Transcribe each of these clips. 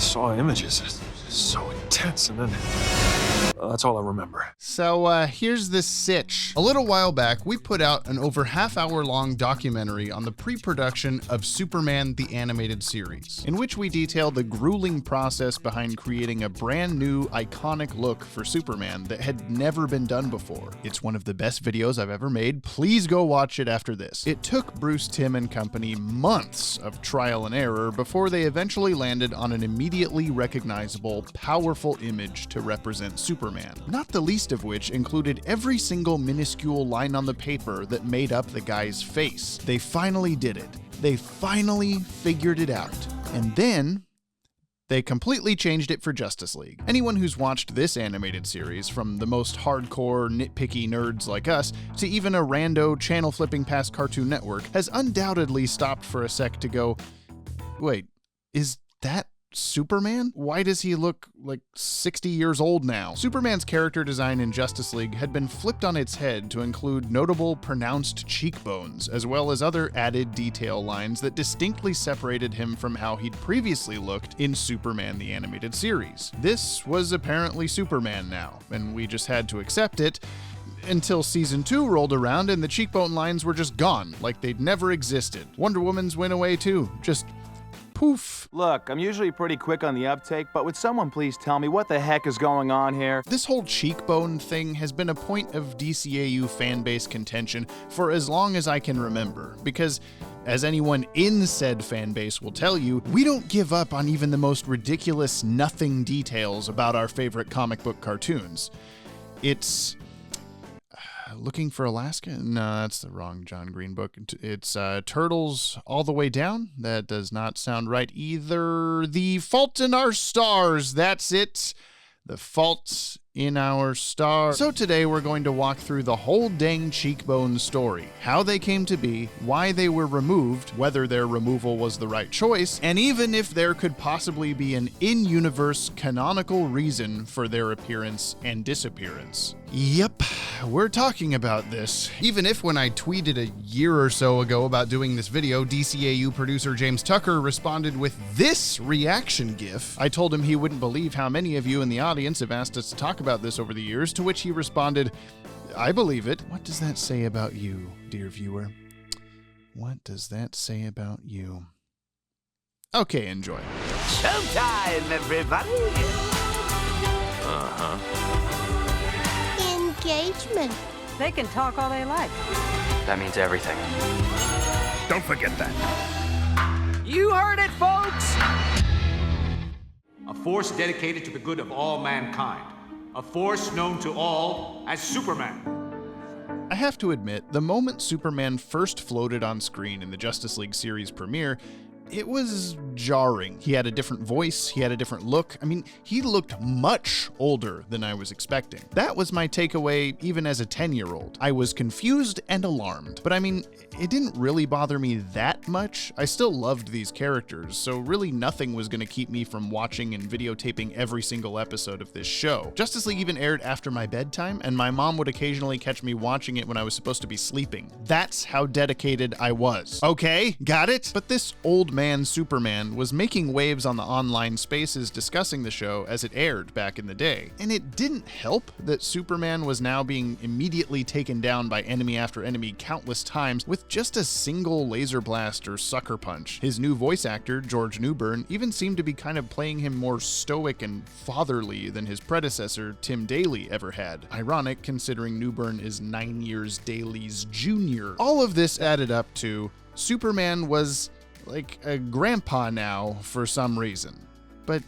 saw images. It's so intense, and then that's all I remember. So here's the sitch. A little while back, we put out an over half-hour-long documentary on the pre-production of Superman the Animated Series, in which we detail the grueling process behind creating a brand new, iconic look for Superman that had never been done before. It's one of the best videos I've ever made. Please go watch it after this. It took Bruce Timm and company months of trial and error before they eventually landed on an immediately recognizable, powerful image to represent Superman, not the least of which included every single minuscule line on the paper that made up the guy's face. They finally did it. They finally figured it out. And then they completely changed it for Justice League. Anyone who's watched this animated series, from the most hardcore, nitpicky nerds like us, to even a rando channel flipping past Cartoon Network, has undoubtedly stopped for a sec to go, wait, is that Superman? Why does he look like 60 years old now? Superman's character design in Justice League had been flipped on its head to include notable pronounced cheekbones, as well as other added detail lines that distinctly separated him from how he'd previously looked in Superman the Animated Series. This was apparently Superman now, and we just had to accept it until season 2 rolled around and the cheekbone lines were just gone, like they'd never existed. Wonder Woman's went away too, just poof. Look, I'm usually pretty quick on the uptake, but would someone please tell me what the heck is going on here? This whole cheekbone thing has been a point of DCAU fanbase contention for as long as I can remember, because as anyone in said fanbase will tell you, we don't give up on even the most ridiculous nothing details about our favorite comic book cartoons. It's Looking for Alaska? No, that's the wrong John Green book. It's Turtles All the Way Down. That does not sound right either. The Fault in Our Stars. That's it. The Fault in Our Stars. So today we're going to walk through the whole dang cheekbone story. How they came to be, why they were removed, whether their removal was the right choice, and even if there could possibly be an in-universe canonical reason for their appearance and disappearance. Yep, we're talking about this. Even if when I tweeted a year or so ago about doing this video, DCAU producer James Tucker responded with this reaction gif, I told him he wouldn't believe how many of you in the audience have asked us to talk about this over the years, to which he responded, I believe it. What does that say about you, dear viewer? What does that say about you? Okay, enjoy. Showtime, everybody! Engagement. They can talk all they like. That means everything. Don't forget that. You heard it, folks! A force dedicated to the good of all mankind. A force known to all as Superman. I have to admit, the moment Superman first floated on screen in the Justice League series premiere, it was jarring. He had a different voice, he had a different look. I mean, he looked much older than I was expecting. That was my takeaway even as a 10-year-old. I was confused and alarmed, but I mean, it didn't really bother me that much. I still loved these characters, so really nothing was going to keep me from watching and videotaping every single episode of this show. Justice League even aired after my bedtime, and my mom would occasionally catch me watching it when I was supposed to be sleeping. That's how dedicated I was. Okay, got it? But this old man Superman was making waves on the online spaces discussing the show as it aired back in the day. And it didn't help that Superman was now being immediately taken down by enemy after enemy countless times with just a single laser blast or sucker punch. His new voice actor, George Newbern, even seemed to be kind of playing him more stoic and fatherly than his predecessor, Tim Daly, ever had. Ironic considering Newbern is 9 years Daly's junior. All of this added up to Superman was like a grandpa now for some reason. But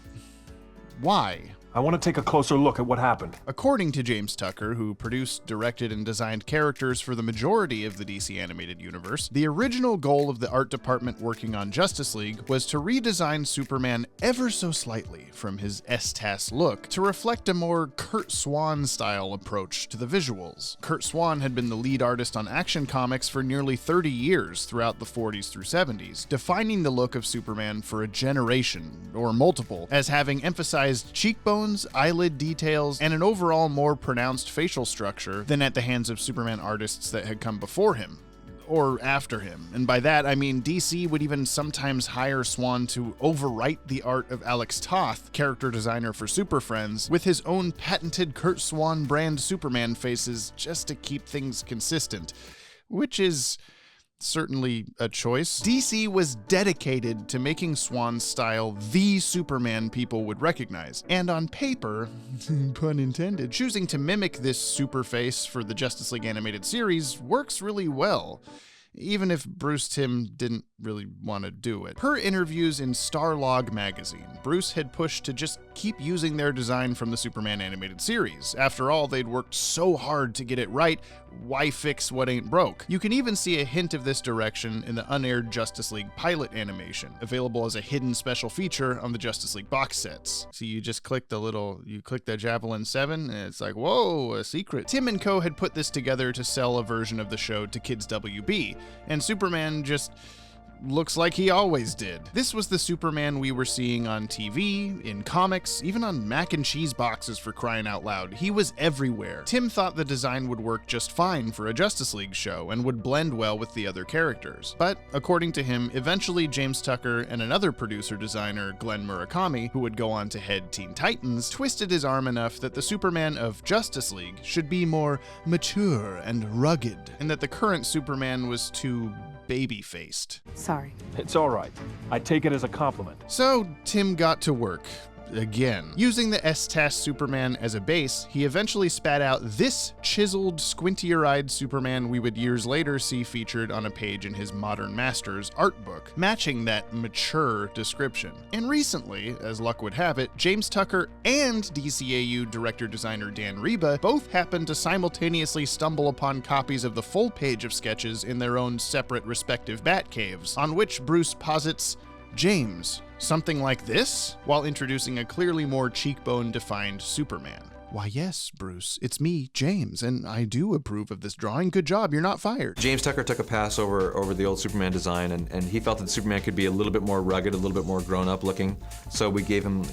why? I want to take a closer look at what happened. According to James Tucker, who produced, directed, and designed characters for the majority of the DC animated universe, the original goal of the art department working on Justice League was to redesign Superman ever so slightly from his S-TAS look to reflect a more Curt Swan-style approach to the visuals. Curt Swan had been the lead artist on Action Comics for nearly 30 years throughout the 40s through 70s, defining the look of Superman for a generation, or multiple, as having emphasized cheekbones, eyelid details, and an overall more pronounced facial structure than at the hands of Superman artists that had come before him. or after him. And by that, I mean DC would even sometimes hire Swan to overwrite the art of Alex Toth, character designer for Super Friends, with his own patented Kurt Swan brand Superman faces just to keep things consistent, which is certainly a choice. DC was dedicated to making Swan's style the Superman people would recognize, and on paper, pun intended, choosing to mimic this super face for the Justice League animated series works really well, even if Bruce Timm didn't really want to do it. Per interviews in Starlog magazine, Bruce had pushed to just keep using their design from the Superman animated series. After all, they'd worked so hard to get it right, why fix what ain't broke? You can even see a hint of this direction in the unaired Justice League pilot animation, available as a hidden special feature on the Justice League box sets. So you just click the Javelin 7, and it's like, whoa, a secret. Timm and Co. had put this together to sell a version of the show to Kids WB, and Superman just looks like he always did. This was the Superman we were seeing on TV, in comics, even on mac and cheese boxes, for crying out loud. He was everywhere. Timm thought the design would work just fine for a Justice League show and would blend well with the other characters. But according to him, eventually James Tucker and another producer-designer, Glenn Murakami, who would go on to head Teen Titans, twisted his arm enough that the Superman of Justice League should be more mature and rugged, and that the current Superman was too baby-faced. Sorry. It's all right. I take it as a compliment. So Timm got to work. Again. Using the S-TAS Superman as a base, he eventually spat out this chiseled, squintier-eyed Superman we would years later see featured on a page in his Modern Masters art book, matching that mature description. And recently, as luck would have it, James Tucker and DCAU director-designer Dan Reba both happened to simultaneously stumble upon copies of the full page of sketches in their own separate respective Batcaves, on which Bruce posits James, something like this? While introducing a clearly more cheekbone-defined Superman. Why yes, Bruce, it's me, James, and I do approve of this drawing. Good job, you're not fired. James Tucker took a pass over the old Superman design, and he felt that Superman could be a little bit more rugged, a little bit more grown-up looking. So we gave him,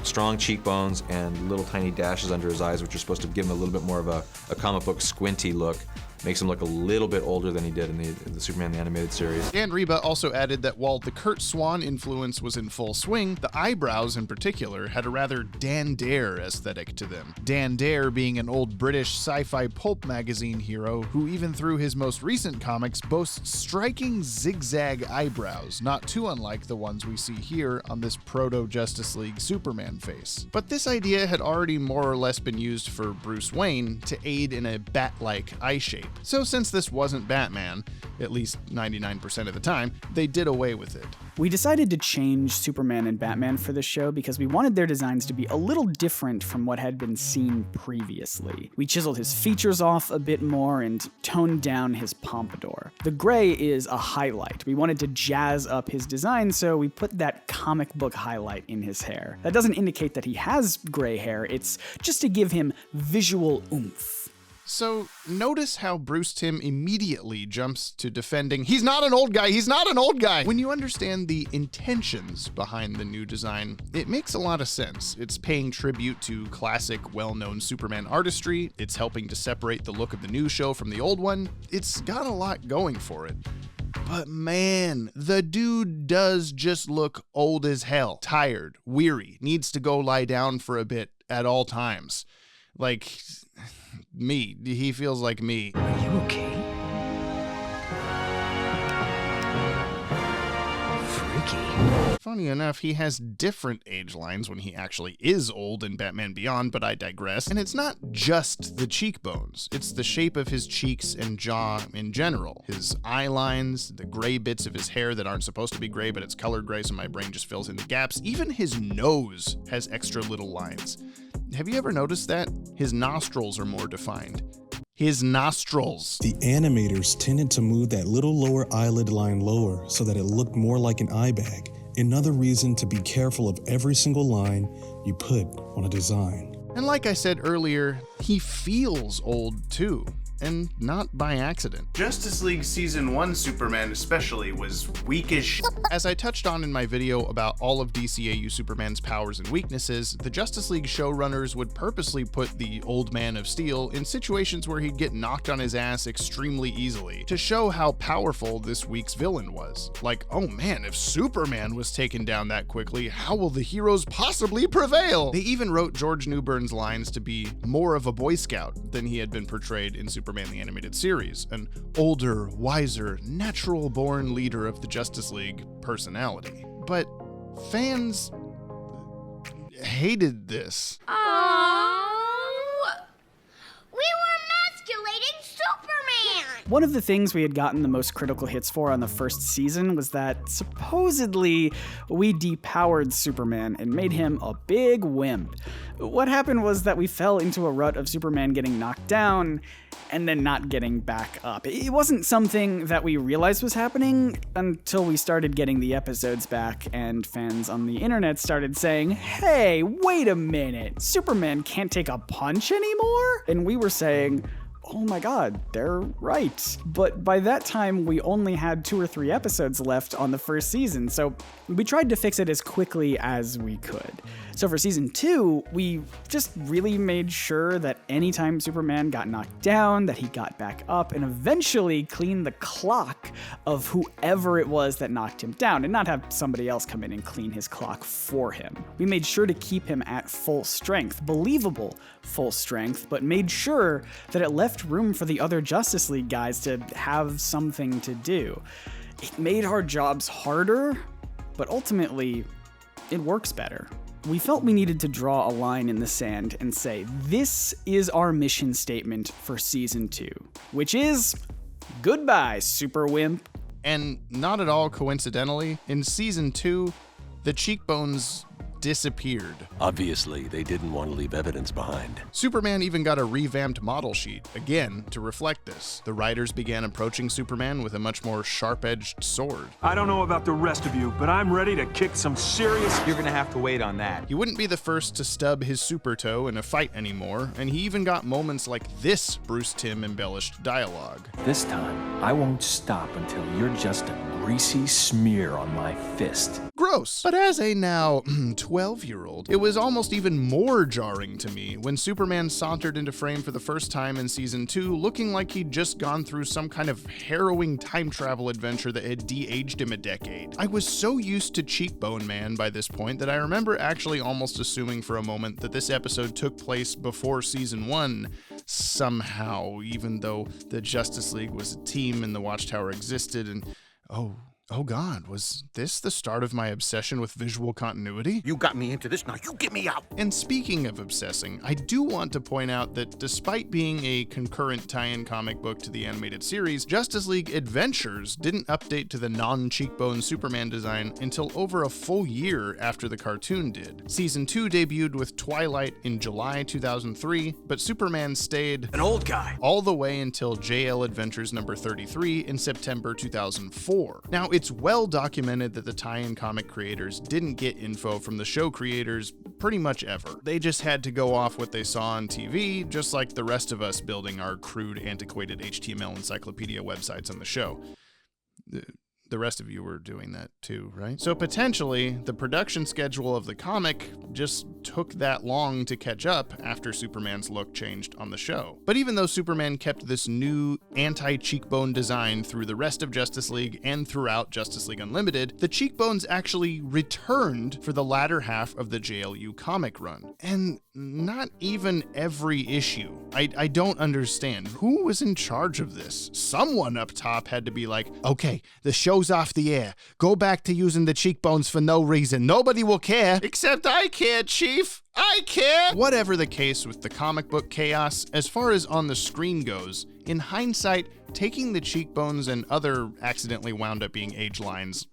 strong cheekbones and little tiny dashes under his eyes, which are supposed to give him a little bit more of a comic book squinty look. Makes him look a little bit older than he did in the Superman the Animated Series. Dan Reba also added that while the Kurt Swan influence was in full swing, the eyebrows in particular had a rather Dan Dare aesthetic to them. Dan Dare being an old British sci-fi pulp magazine hero who even through his most recent comics boasts striking zigzag eyebrows, not too unlike the ones we see here on this proto-Justice League Superman face. But this idea had already more or less been used for Bruce Wayne to aid in a bat-like eye shape. So since this wasn't Batman, at least 99% of the time, they did away with it. We decided to change Superman and Batman for this show because we wanted their designs to be a little different from what had been seen previously. We chiseled his features off a bit more and toned down his pompadour. The gray is a highlight. We wanted to jazz up his design, so we put that comic book highlight in his hair. That doesn't indicate that he has gray hair, it's just to give him visual oomph. So notice how Bruce Timm immediately jumps to defending, he's not an old guy, he's not an old guy! When you understand the intentions behind the new design, it makes a lot of sense. It's paying tribute to classic, well-known Superman artistry, it's helping to separate the look of the new show from the old one, it's got a lot going for it. But man, the dude does just look old as hell, tired, weary, needs to go lie down for a bit at all times. Like me. He feels like me. Are you okay? Freaky. Funny enough, he has different age lines when he actually is old in Batman Beyond, but I digress. And it's not just the cheekbones. It's the shape of his cheeks and jaw in general. His eye lines, the gray bits of his hair that aren't supposed to be gray, but it's colored gray, so my brain just fills in the gaps. Even his nose has extra little lines. Have you ever noticed that? His nostrils are more defined. His nostrils. The animators tended to move that little lower eyelid line lower so that it looked more like an eye bag. Another reason to be careful of every single line you put on a design. And like I said earlier, he feels old too. and not by accident. Justice League Season 1 Superman especially was weak as shit. As I touched on in my video about all of DCAU Superman's powers and weaknesses, the Justice League showrunners would purposely put the Old Man of Steel in situations where he'd get knocked on his ass extremely easily to show how powerful this week's villain was. Like, oh man, if Superman was taken down that quickly, how will the heroes possibly prevail? They even wrote George Newbern's lines to be more of a Boy Scout than he had been portrayed in Superman the Animated Series, an older, wiser, natural-born leader of the Justice League personality. But fans hated this. We were emasculating Superman! One of the things we had gotten the most critical hits for on the first season was that supposedly we depowered Superman and made him a big wimp. What happened was that we fell into a rut of Superman getting knocked down and then not getting back up. It wasn't something that we realized was happening until we started getting the episodes back and fans on the internet started saying, hey, wait a minute, Superman can't take a punch anymore? And we were saying, oh my god, they're right. But by that time, we only had 2 or 3 episodes left on the first season, so we tried to fix it as quickly as we could. So for season 2, we just really made sure that anytime Superman got knocked down, that he got back up and eventually cleaned the clock of whoever it was that knocked him down and not have somebody else come in and clean his clock for him. We made sure to keep him at full strength, believable full strength, but made sure that it left room for the other Justice League guys to have something to do. It made our jobs harder, but ultimately, it works better. We felt we needed to draw a line in the sand and say, this is our mission statement for season 2, which is, goodbye, Super Wimp. And not at all coincidentally, in season 2, the cheekbones disappeared. Obviously, they didn't want to leave evidence behind. Superman even got a revamped model sheet, again, to reflect this. The writers began approaching Superman with a much more sharp-edged sword. I don't know about the rest of you, but I'm ready to kick some serious... You're gonna have to wait on that. He wouldn't be the first to stub his super toe in a fight anymore, and he even got moments like this Bruce Timm embellished dialogue. This time, I won't stop until you're just a greasy smear on my fist. Gross. But as a now 12-year-old, it was almost even more jarring to me when Superman sauntered into frame for the first time in season 2 looking like he'd just gone through some kind of harrowing time travel adventure that had de-aged him a decade. I was so used to Cheekbone Man by this point that I remember actually almost assuming for a moment that this episode took place before season 1 somehow, even though the Justice League was a team and the Watchtower existed and Oh god, was this the start of my obsession with visual continuity? You got me into this, now you get me out! And speaking of obsessing, I do want to point out that despite being a concurrent tie-in comic book to the animated series, Justice League Adventures didn't update to the non-cheekbone Superman design until over a full year after the cartoon did. Season 2 debuted with Twilight in July 2003, but Superman stayed An old guy. all the way until JL Adventures number 33 in September 2004. Now, it's well documented that the tie-in comic creators didn't get info from the show creators pretty much ever. They just had to go off what they saw on TV, just like the rest of us building our crude, antiquated HTML encyclopedia websites on the show. The rest of you were doing that too, right? So potentially, the production schedule of the comic just took that long to catch up after Superman's look changed on the show. But even though Superman kept this new anti-cheekbone design through the rest of Justice League and throughout Justice League Unlimited, the cheekbones actually returned for the latter half of the JLU comic run. And not even every issue. I don't understand. Who was in charge of this? Someone up top had to be like, okay, the show's off the air. Go back to using the cheekbones for no reason. Nobody will care. Except I care, Chief. I care! Whatever the case with the comic book chaos, as far as on the screen goes, in hindsight, taking the cheekbones and other accidentally wound up being age lines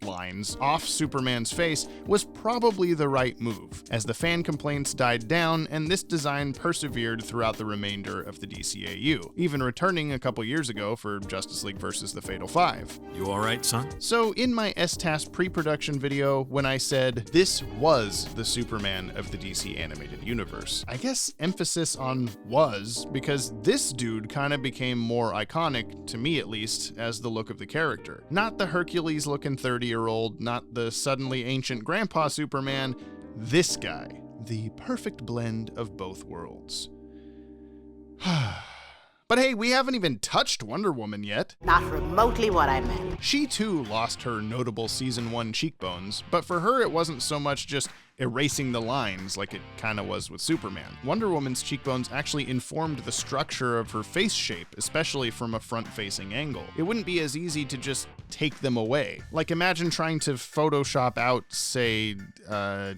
off Superman's face was probably the right move, as the fan complaints died down and this design persevered throughout the remainder of the DCAU, even returning a couple years ago for Justice League vs. the Fatal Five. You alright, son? So in my STAS pre-production video, when I said this was the Superman of the DC animated universe, I guess emphasis on was, because this dude kind of became more iconic, to me at least, as the look of the character. Not the Hercules looking 30-year-old, not the suddenly ancient grandpa Superman, this guy. The perfect blend of both worlds. But hey, we haven't even touched Wonder Woman yet. Not remotely what I meant. She too lost her notable season 1 cheekbones, but for her it wasn't so much just erasing the lines like it kinda was with Superman. Wonder Woman's cheekbones actually informed the structure of her face shape, especially from a front-facing angle. It wouldn't be as easy to just take them away. Like imagine trying to Photoshop out, say,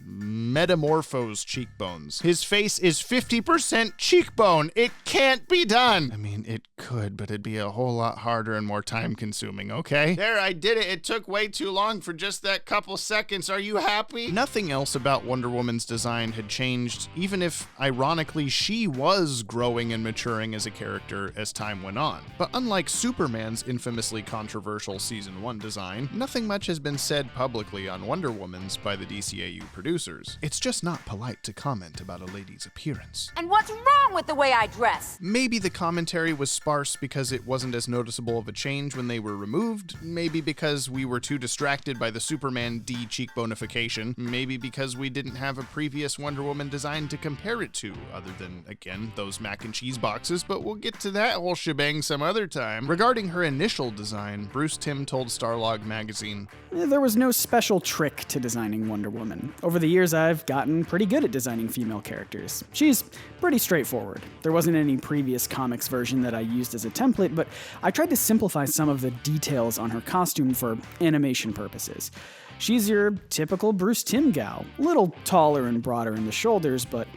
Metamorpho's cheekbones. His face is 50% cheekbone. It can't be done. I mean, it could, but it'd be a whole lot harder and more time-consuming, okay? There, I did it. It took way too long for just that couple seconds. Are you happy? Nothing else about Wonder Woman's design had changed, even if, ironically, she was growing and maturing as a character as time went on. But unlike Superman's infamously controversial Season 1 design, nothing much has been said publicly on Wonder Woman's by the DCAU producers. It's just not polite to comment about a lady's appearance. And what's wrong with the way I dress? Maybe the commentary was sparse because it wasn't as noticeable of a change when they were removed, maybe because we were too distracted by the Superman de-cheekbonification, maybe because we didn't have a previous Wonder Woman design to compare it to, other than, again, those mac and cheese boxes, but we'll get to that whole shebang some other time. Regarding her initial design, Bruce Timm told Starlog magazine, "There was no special trick to designing Wonder Woman. Over the years, I've gotten pretty good at designing female characters. She's pretty straightforward. There wasn't any previous comics version that I used as a template, but I tried to simplify some of the details on her costume for animation purposes. She's your typical Bruce Timm gal, a little taller and broader in the shoulders, but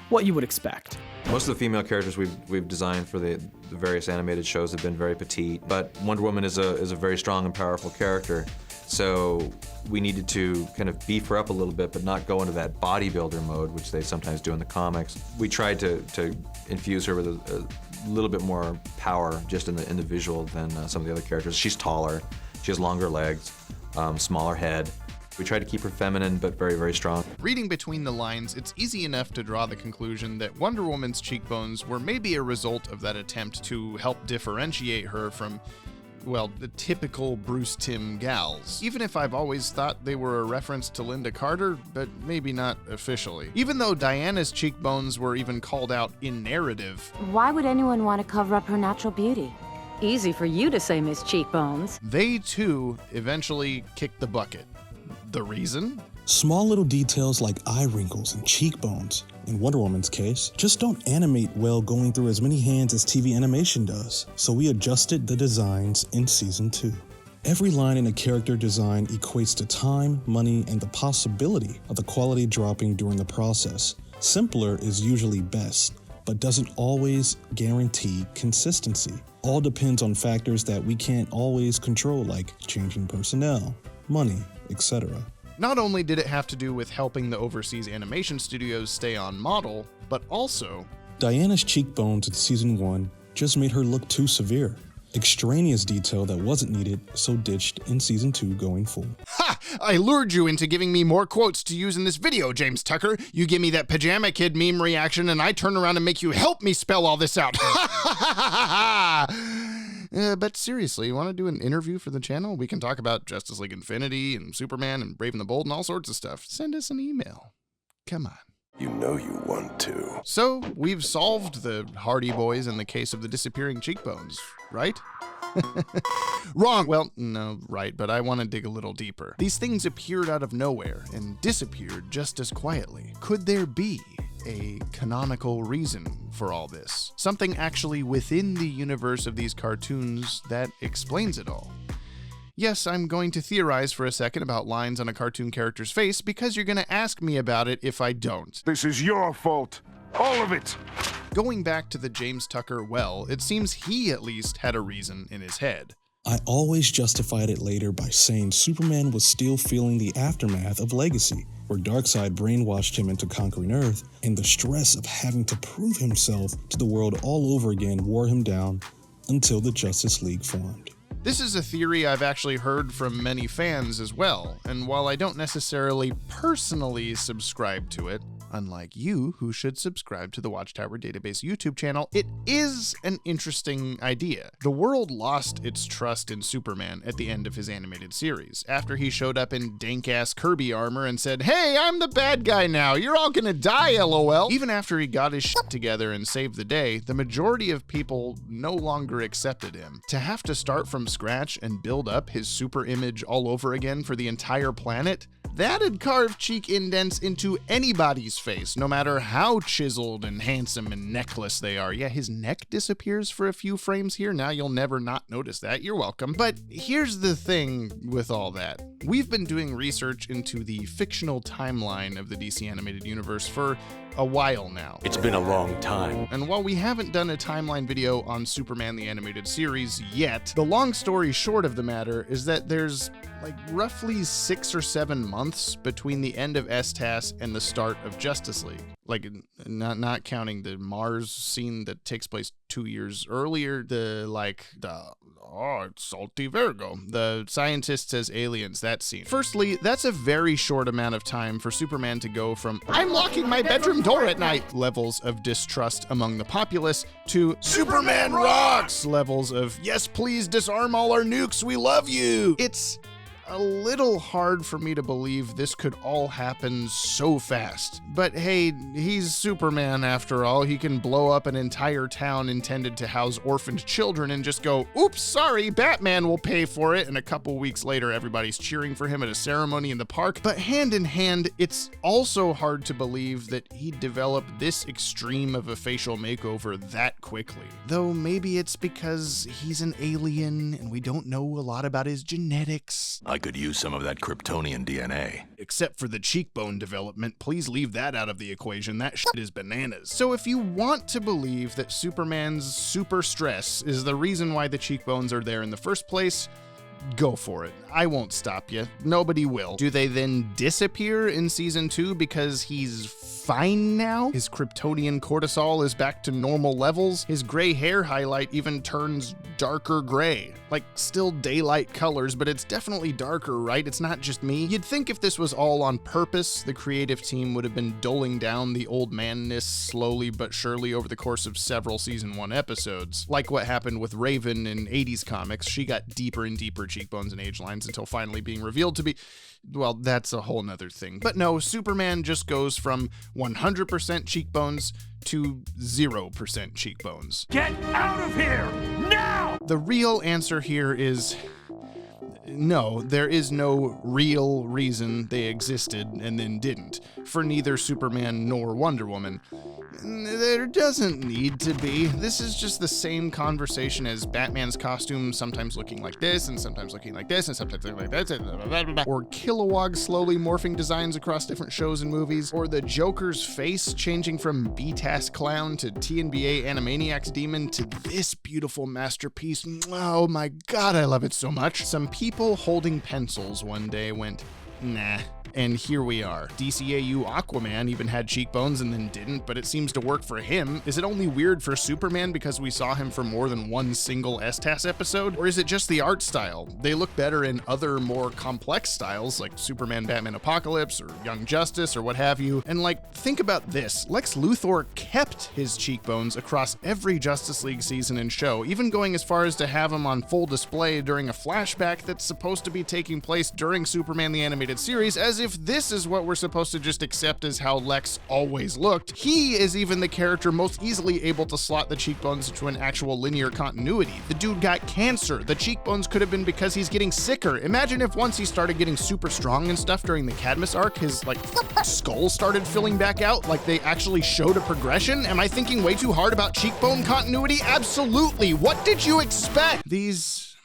what you would expect." Most of the female characters we've designed for the various animated shows have been very petite, but Wonder Woman is a very strong and powerful character, so we needed to kind of beef her up a little bit, but not go into that bodybuilder mode, which they sometimes do in the comics. We tried to infuse her with a little bit more power just in the visual than some of the other characters. She's taller, she has longer legs, smaller head. We tried to keep her feminine, but very, very strong. Reading between the lines, it's easy enough to draw the conclusion that Wonder Woman's cheekbones were maybe a result of that attempt to help differentiate her from, well, the typical Bruce Timm gals. Even if I've always thought they were a reference to Linda Carter, but maybe not officially. Even though Diana's cheekbones were even called out in narrative. Why would anyone want to cover up her natural beauty? Easy for you to say, Miss Cheekbones. They, too, eventually kicked the bucket. The reason? Small little details like eye wrinkles and cheekbones, in Wonder Woman's case, just don't animate well going through as many hands as TV animation does, so we adjusted the designs in Season 2. Every line in a character design equates to time, money, and the possibility of the quality dropping during the process. Simpler is usually best, but doesn't always guarantee consistency. All depends on factors that we can't always control, like changing personnel, money, etc. Not only did it have to do with helping the overseas animation studios stay on model, but also Diana's cheekbones in Season 1 just made her look too severe. Extraneous detail that wasn't needed, so ditched in Season 2 going full. Ha! I lured you into giving me more quotes to use in this video, James Tucker. You give me that Pajama Kid meme reaction and I turn around and make you help me spell all this out. But seriously, you want to do an interview for the channel? We can talk about Justice League Infinity and Superman and Brave and the Bold and all sorts of stuff. Send us an email. Come on. You know you want to. So, we've solved the Hardy Boys in the case of the disappearing cheekbones, right? Wrong. Well, no, right, but I want to dig a little deeper. These things appeared out of nowhere and disappeared just as quietly. Could there be a canonical reason for all this? Something actually within the universe of these cartoons that explains it all? Yes, I'm going to theorize for a second about lines on a cartoon character's face because you're going to ask me about it if I don't. This is your fault. All of it. Going back to the James Tucker well, it seems he at least had a reason in his head. I always justified it later by saying Superman was still feeling the aftermath of Legacy, where Darkseid brainwashed him into conquering Earth, and the stress of having to prove himself to the world all over again wore him down until the Justice League formed. This is a theory I've actually heard from many fans as well, and while I don't necessarily personally subscribe to it, unlike you who should subscribe to the Watchtower Database YouTube channel, it is an interesting idea. The world lost its trust in Superman at the end of his animated series, after he showed up in dank-ass Kirby armor and said, "Hey, I'm the bad guy now, you're all gonna die, LOL." Even after he got his shit together and saved the day, the majority of people no longer accepted him. To have to start from scratch and build up his super image all over again for the entire planet, that'd carve cheek indents into anybody's face, no matter how chiseled and handsome and necklace they are. Yeah, his neck disappears for a few frames here. Now you'll never not notice that. You're welcome. But here's the thing with all that. We've been doing research into the fictional timeline of the DC Animated Universe for a while now. It's been a long time. And while we haven't done a timeline video on Superman the Animated Series yet, the long story short of the matter is that there's like roughly 6 or 7 months between the end of STAS and the start of Justice League. Like, not counting the Mars scene that takes place 2 years earlier, it's salty Virgo, the scientists as aliens, that scene. Firstly, that's a very short amount of time for Superman to go from "I'm locking my bedroom door at night" levels of distrust among the populace to "Superman rocks" levels of "yes, please disarm all our nukes, we love you." It's a little hard for me to believe this could all happen so fast. But hey, he's Superman after all. He can blow up an entire town intended to house orphaned children and just go, "Oops, sorry, Batman will pay for it." And a couple weeks later, everybody's cheering for him at a ceremony in the park. But hand in hand, it's also hard to believe that he'd develop this extreme of a facial makeover that quickly. Though maybe it's because he's an alien and we don't know a lot about his genetics. I could use some of that Kryptonian DNA. Except for the cheekbone development, please leave that out of the equation. That shit is bananas. So if you want to believe that Superman's super stress is the reason why the cheekbones are there in the first place, go for it. I won't stop you. Nobody will. Do they then disappear in season 2 because he's fine now? His Kryptonian cortisol is back to normal levels. His gray hair highlight even turns darker gray. Like, still daylight colors, but it's definitely darker, right? It's not just me. You'd think if this was all on purpose, the creative team would have been doling down the old manness slowly but surely over the course of several season 1 episodes. Like what happened with Raven in 80s comics. She got deeper and deeper cheekbones and age lines until finally being revealed to be, well, that's a whole nother thing. But no, Superman just goes from 100% cheekbones to 0% cheekbones. Get out of here now! The real answer here is no, there is no real reason they existed and then didn't, for neither Superman nor Wonder Woman. There doesn't need to be. This is just the same conversation as Batman's costume sometimes looking like this, and sometimes looking like this, and sometimes looking like this, or Kilowog slowly morphing designs across different shows and movies, or the Joker's face changing from B-Task Clown to TNBA Animaniacs Demon to this beautiful masterpiece. Oh my god, I love it so much. Some people holding pencils one day went, nah. And here we are. DCAU Aquaman even had cheekbones and then didn't, but it seems to work for him. Is it only weird for Superman because we saw him for more than one single STAS episode? Or is it just the art style? They look better in other more complex styles like Superman, Batman, Apocalypse, or Young Justice, or what have you. And like, think about this. Lex Luthor kept his cheekbones across every Justice League season and show, even going as far as to have them on full display during a flashback that's supposed to be taking place during Superman the Animated Series, as if this is what we're supposed to just accept as how Lex always looked. He is even the character most easily able to slot the cheekbones into an actual linear continuity. The dude got cancer. The cheekbones could have been because he's getting sicker. Imagine if once he started getting super strong and stuff during the Cadmus arc, his like skull started filling back out, like they actually showed a progression. Am I thinking way too hard about cheekbone continuity? Absolutely. What did you expect? These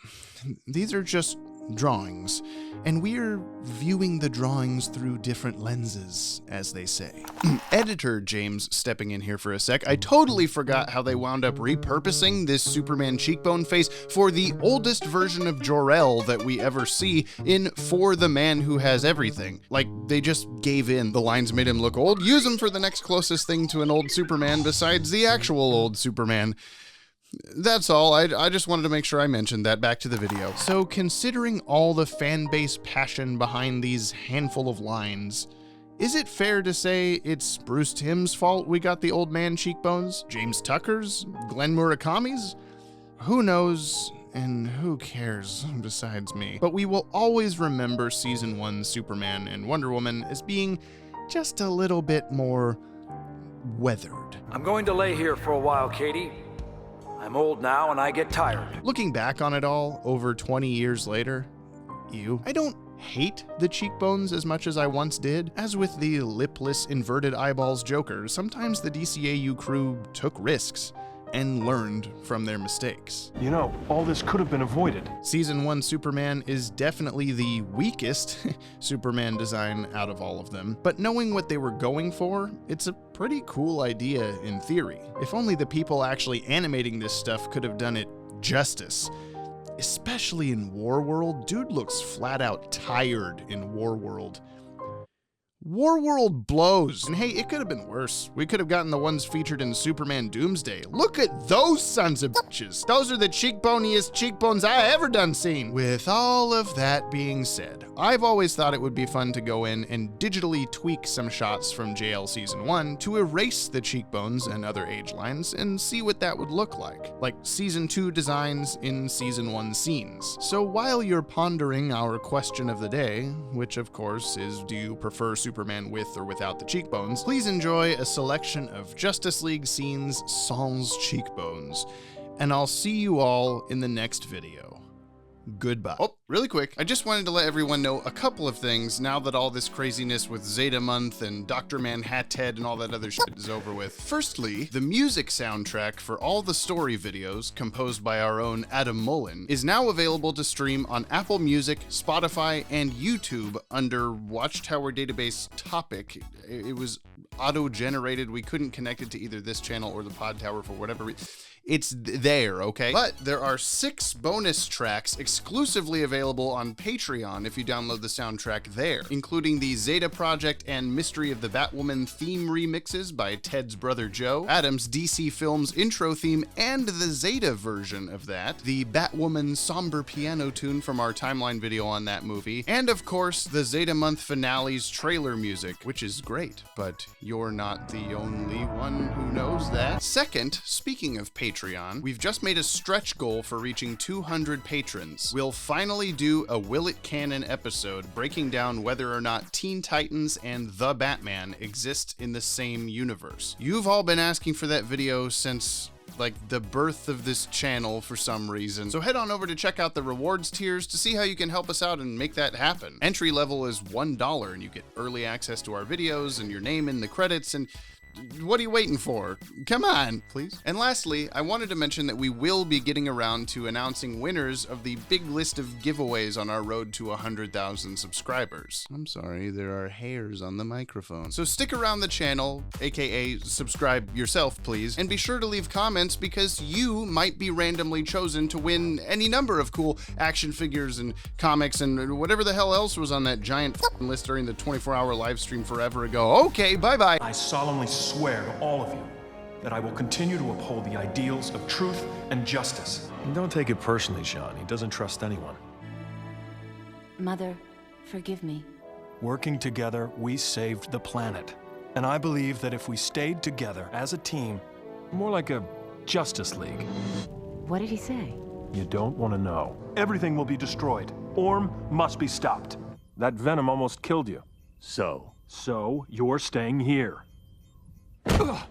are just drawings, and we're viewing the drawings through different lenses, as they say. Editor James stepping in here for a sec. I totally forgot how they wound up repurposing this Superman cheekbone face for the oldest version of Jor-El that we ever see in For the Man Who Has Everything. Like, they just gave in. The lines made him look old. Use him for the next closest thing to an old Superman besides the actual old Superman. That's all. I just wanted to make sure I mentioned that. Back to the video. So, considering all the fan base passion behind these handful of lines, is it fair to say it's Bruce Timm's fault we got the old man cheekbones? James Tucker's? Glenn Murakami's? Who knows, and who cares besides me? But we will always remember Season 1 Superman and Wonder Woman as being just a little bit more weathered. I'm going to lay here for a while, Katie. I'm old now and I get tired. Looking back on it all, over 20 years later, I don't hate the cheekbones as much as I once did. As with the lipless, inverted eyeballs Joker, sometimes the DCAU crew took risks and learned from their mistakes. You know, all this could have been avoided. Season 1 Superman is definitely the weakest Superman design out of all of them, but knowing what they were going for, it's a pretty cool idea in theory. If only the people actually animating this stuff could have done it justice. Especially in Warworld, dude looks flat out tired in Warworld. Warworld blows. And hey, it could have been worse. We could have gotten the ones featured in Superman Doomsday. Look at those sons of bitches. Those are the cheekboniest cheekbones I ever done seen. With all of that being said, I've always thought it would be fun to go in and digitally tweak some shots from JL Season 1 to erase the cheekbones and other age lines and see what that would look like Season 2 designs in Season 1 scenes. So while you're pondering our question of the day, which of course is, do you prefer Superman with or without the cheekbones, please enjoy a selection of Justice League scenes sans cheekbones. And I'll see you all in the next video. Goodbye. Oh, really quick, I just wanted to let everyone know a couple of things now that all this craziness with Zeta Month and Dr. Manhattan and all that other shit is over with. Firstly, the music soundtrack for all the story videos, composed by our own Adam Mullen, is now available to stream on Apple Music, Spotify, and YouTube under Watchtower Database Topic. It was auto-generated. We couldn't connect it to either this channel or the Pod Tower for whatever reason. It's there, okay? But there are 6 bonus tracks exclusively available on Patreon if you download the soundtrack there, including the Zeta Project and Mystery of the Batwoman theme remixes by Ted's brother Joe, Adam's DC Films intro theme and the Zeta version of that, the Batwoman somber piano tune from our timeline video on that movie, and of course the Zeta Month finale's trailer music, which is great, but you're not the only one who knows that. Second, speaking of Patreon, we've just made a stretch goal for reaching 200 patrons. We'll finally do a Will It Canon episode breaking down whether or not Teen Titans and The Batman exist in the same universe. You've all been asking for that video since the birth of this channel for some reason. So head on over to check out the rewards tiers to see how you can help us out and make that happen. Entry level is $1 and you get early access to our videos and your name in the credits, and what are you waiting for? Come on, please. And lastly, I wanted to mention that we will be getting around to announcing winners of the big list of giveaways on our road to 100,000 subscribers. I'm sorry, there are hairs on the microphone. So stick around the channel, aka subscribe yourself, please, and be sure to leave comments because you might be randomly chosen to win any number of cool action figures and comics and whatever the hell else was on that giant list during the 24-hour live stream forever ago. Okay, bye-bye. I solemnly swear to all of you that I will continue to uphold the ideals of truth and justice. And don't take it personally, Sean. He doesn't trust anyone. Mother, forgive me. Working together, we saved the planet. And I believe that if we stayed together as a team, more like a Justice League. What did he say? You don't want to know. Everything will be destroyed. Orm must be stopped. That venom almost killed you. So you're staying here. Ugh.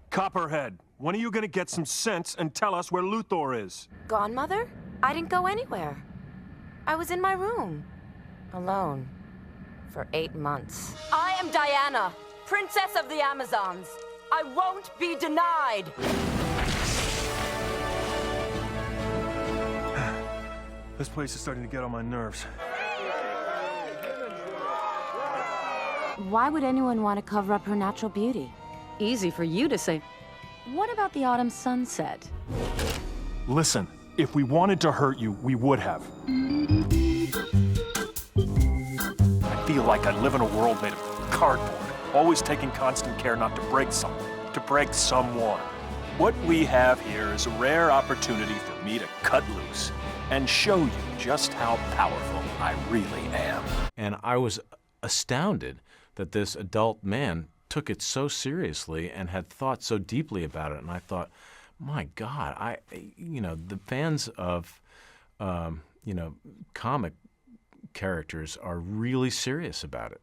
Copperhead, when are you gonna get some sense and tell us where Luthor is? Gone, Mother? I didn't go anywhere. I was in my room, alone, for 8 months. I am Diana, Princess of the Amazons. I won't be denied. This place is starting to get on my nerves. Why would anyone want to cover up her natural beauty? Easy for you to say. What about the autumn sunset? Listen, if we wanted to hurt you, we would have. I feel like I live in a world made of cardboard, always taking constant care not to break something, to break someone. What we have here is a rare opportunity for me to cut loose and show you just how powerful I really am. And I was astounded that this adult man took it so seriously and had thought so deeply about it. And I thought, my God, the fans of, comic characters are really serious about it.